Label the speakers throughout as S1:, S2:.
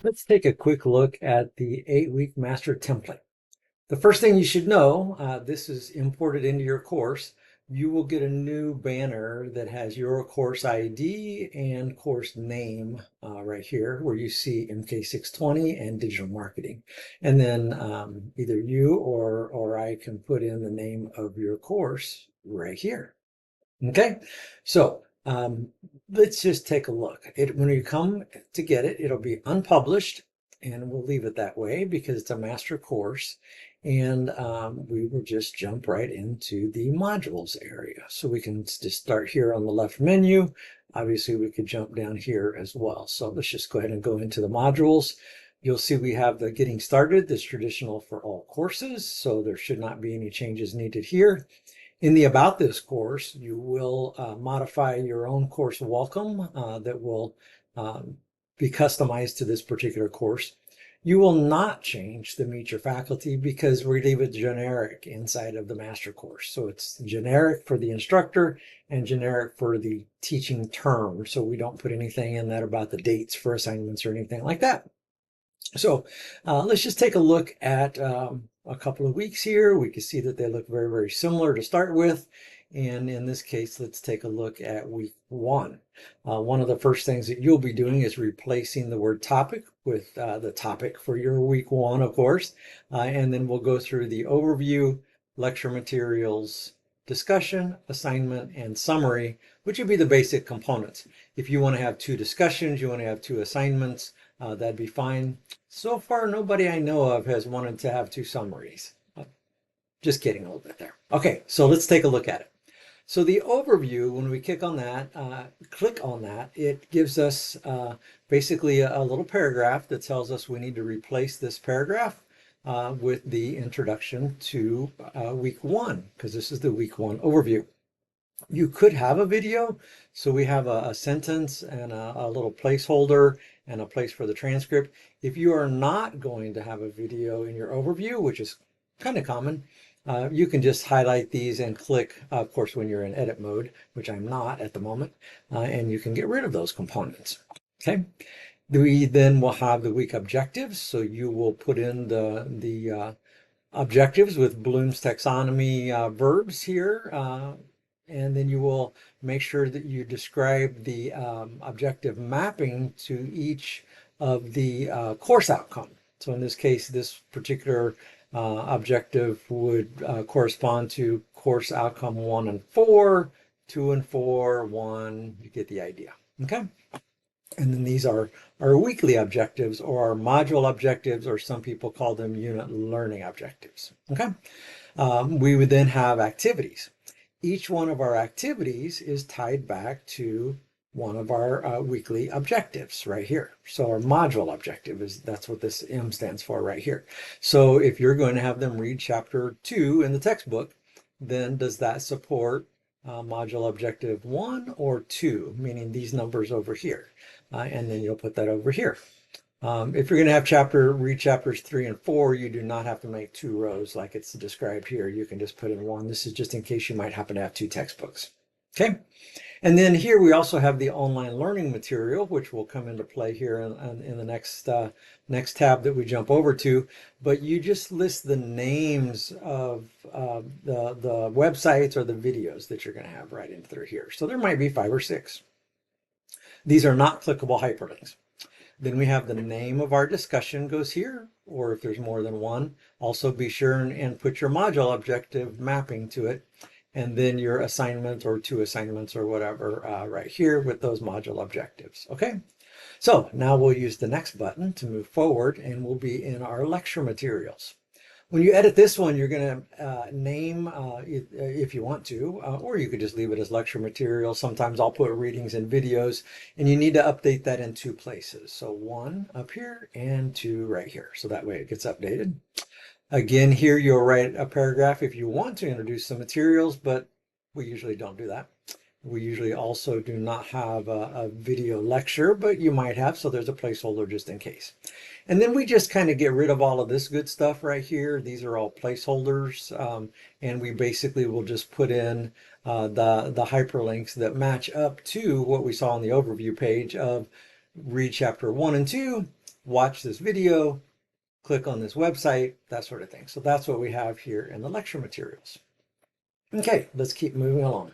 S1: Let's take a quick look at the 8-week master template. The first thing you should know, this is imported into your course. You will get a new banner that has your course ID and course name right here where you see MK620 and digital marketing. And then either you or I can put in the name of your course right here. Okay, so let's just take a look. When you come to get it, it'll be unpublished, and we'll leave it that way because it's a master course. And we will just jump right into the modules area. So we can just start here on the left menu. Obviously, we could jump down here as well. So let's just go ahead and go into the modules. You'll see we have the getting started, that's traditional for all courses. So there should not be any changes needed here. In the About This course, you will modify your own course welcome that will be customized to this particular course. You will not change the Meet Your Faculty because we leave it generic inside of the master course. So it's generic for the instructor and generic for the teaching term. So we don't put anything in that about the dates for assignments or anything like that. So let's just take a look at a couple of weeks here. We can see that they look very, very similar to start with. And in this case, let's take a look at week one. One of the first things that you'll be doing is replacing the word topic with the topic for your week one, of course. And then we'll go through the overview, lecture materials, discussion, assignment, and summary, which would be the basic components. If you want to have 2 discussions, you want to have 2 assignments, that'd be fine. So far, nobody I know of has wanted to have 2 summaries. Just kidding a little bit there. Okay, so let's take a look at it. So the overview, when we click on that, it gives us basically a little paragraph that tells us we need to replace this paragraph with the introduction to week one, because this is the week one overview. You could have a video, so we have a sentence and a little placeholder and a place for the transcript. If you are not going to have a video in your overview, which is kind of common, you can just highlight these and click, of course, when you're in edit mode, which I'm not at the moment, and you can get rid of those components. Okay. We then will have the week objectives, so you will put in the objectives with Bloom's taxonomy verbs here, and then you will make sure that you describe the objective mapping to each of the course outcome. So in this case, this particular objective would correspond to course outcome 1 and 4, 2 and 4, 1, you get the idea. Okay. And then these are our weekly objectives or our module objectives, or some people call them unit learning objectives. Okay. We would then have activities. Each one of our activities is tied back to one of our weekly objectives right here. So our module objective that's what this M stands for right here. So if you're going to have them read chapter 2 in the textbook, then does that support module objective 1 or 2, meaning these numbers over here? And then you'll put that over here. If you're going to have read chapters 3 and 4, you do not have to make 2 rows like it's described here. You can just put in 1. This is just in case you might happen to have 2 textbooks. Okay. And then here we also have the online learning material, which will come into play here in the next tab that we jump over to. But you just list the names of the websites or the videos that you're going to have right in through here. So there might be 5 or 6. These are not clickable hyperlinks. Then we have the name of our discussion goes here, or if there's more than one, also be sure and put your module objective mapping to it, and then your assignment or 2 assignments or whatever right here with those module objectives. Okay, so now we'll use the next button to move forward, and we'll be in our lecture materials. When you edit this one, you're going to name, if you want to, or you could just leave it as lecture material. Sometimes I'll put readings and videos, and you need to update that in 2 places. So 1 up here and 2 right here. So that way it gets updated. Again, here you'll write a paragraph if you want to introduce some materials, but we usually don't do that. We usually also do not have a video lecture, but you might have, so there's a placeholder just in case. And then we just kind of get rid of all of this good stuff right here. These are all placeholders, and we basically will just put in the hyperlinks that match up to what we saw on the overview page of read chapter 1 and 2, watch this video, click on this website, that sort of thing. So that's what we have here in the lecture materials. Okay, let's keep moving along.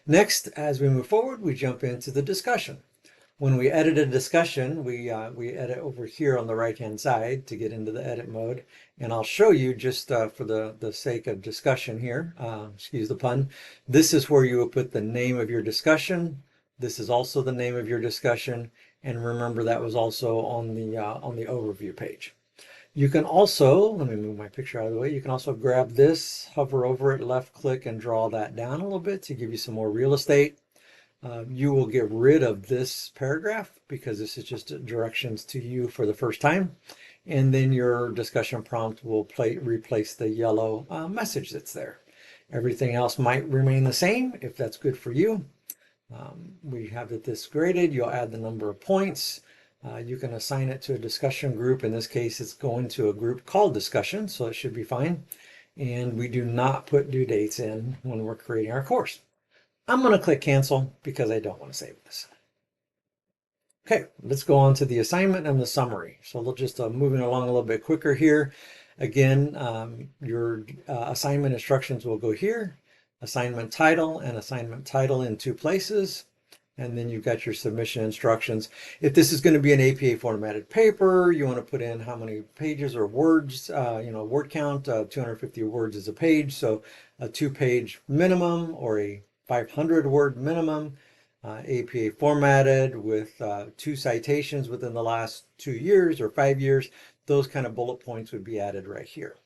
S1: Next, as we move forward, we jump into the discussion. When we edit a discussion, we edit over here on the right-hand side to get into the edit mode. And I'll show you just for the sake of discussion here, excuse the pun, this is where you will put the name of your discussion. This is also the name of your discussion. And remember that was also on the overview page. You can also, let me move my picture out of the way, you can also grab this, hover over it, left click and draw that down a little bit to give you some more real estate. You will get rid of this paragraph because this is just directions to you for the first time. And then your discussion prompt will replace the yellow message that's there. Everything else might remain the same if that's good for you. We have this graded. You'll add the number of points. You can assign it to a discussion group. In this case, it's going to a group called discussion, so it should be fine. And we do not put due dates in when we're creating our course. I'm going to click cancel because I don't want to save this. Okay, let's go on to the assignment and the summary. So we'll just moving along a little bit quicker here. Again, your assignment instructions will go here, assignment title and assignment title in 2 places. And then you've got your submission instructions. If this is going to be an APA formatted paper, you want to put in how many pages or words, word count, 250 words is a page. So a 2-page minimum or a 500 word minimum, APA formatted with 2 citations within the last 2 years or 5 years. Those kind of bullet points would be added right here.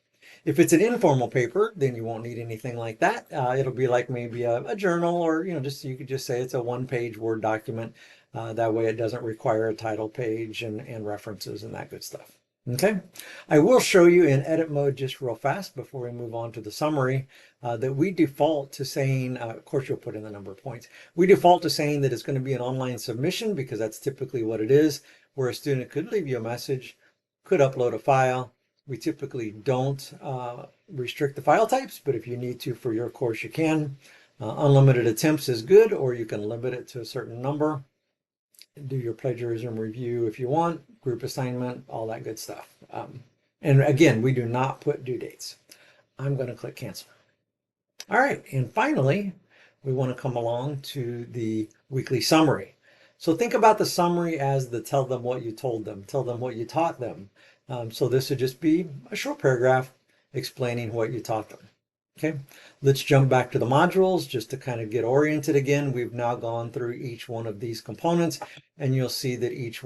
S1: If it's an informal paper, then you won't need anything like that. It'll be like maybe a journal, or just you could just say it's a 1-page Word document. That way it doesn't require a title page and references and that good stuff. Okay, I will show you in edit mode just real fast before we move on to the summary that we default to saying, of course you'll put in the number of points. We default to saying that it's going to be an online submission because that's typically what it is, where a student could leave you a message, could upload a file. We typically don't restrict the file types, but if you need to for your course, you can. Unlimited attempts is good, or you can limit it to a certain number. Do your plagiarism review if you want, group assignment, all that good stuff. And again, we do not put due dates. I'm going to click cancel. All right, and finally, we want to come along to the weekly summary. So think about the summary as the tell them what you told them, tell them what you taught them. So this would just be a short paragraph explaining what you taught them. Okay, let's jump back to the modules just to kind of get oriented again. We've now gone through each one of these components, and you'll see that each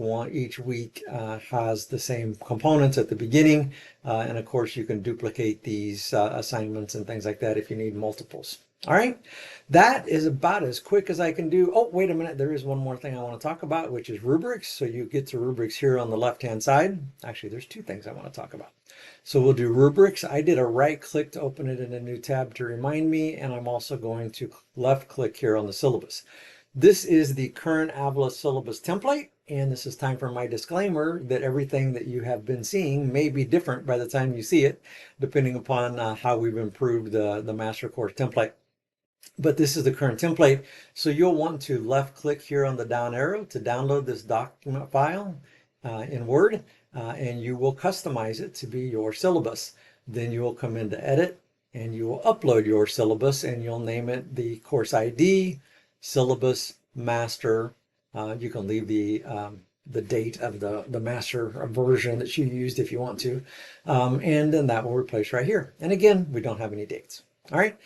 S1: week has the same components at the beginning. And of course, you can duplicate these assignments and things like that if you need multiples. All right, that is about as quick as I can do. Oh, wait a minute. There is one more thing I want to talk about, which is rubrics. So you get to rubrics here on the left-hand side. Actually, there's 2 things I want to talk about. So we'll do rubrics. I did a right click to open it in a new tab to remind me, and I'm also going to left click here on the syllabus. This is the current AVLA syllabus template, and this is time for my disclaimer that everything that you have been seeing may be different by the time you see it, depending upon how we've improved the master course template. But this is the current template. So you'll want to left click here on the down arrow to download this document file in Word, and you will customize it to be your syllabus. Then you will come into edit and you will upload your syllabus, and you'll name it the course ID, syllabus, master. You can leave the date of the master version that you used if you want to. And then that will replace right here. And again, we don't have any dates. All right.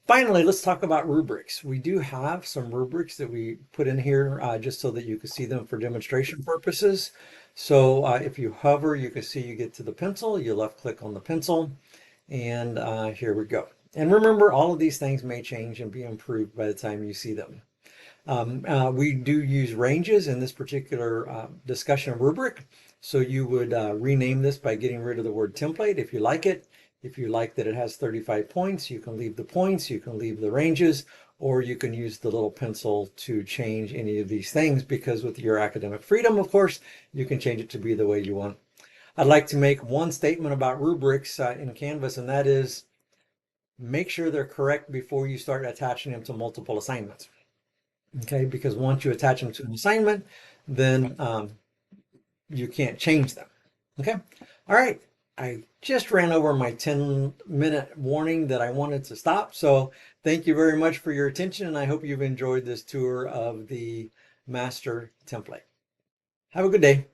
S1: Finally, let's talk about rubrics. We do have some rubrics that we put in here just so that you can see them for demonstration purposes. So if you hover, you can see you get to the pencil. You left click on the pencil, and here we go. And remember, all of these things may change and be improved by the time you see them. We do use ranges in this particular discussion rubric. So you would rename this by getting rid of the word template if you like it. If you like that it has 35 points, you can leave the points, you can leave the ranges, or you can use the little pencil to change any of these things, because with your academic freedom, of course, you can change it to be the way you want. I'd like to make one statement about rubrics in Canvas, and that is make sure they're correct before you start attaching them to multiple assignments. Okay, because once you attach them to an assignment, then you can't change them. Okay. All right. I just ran over my 10-minute warning that I wanted to stop. So thank you very much for your attention, and I hope you've enjoyed this tour of the master template. Have a good day.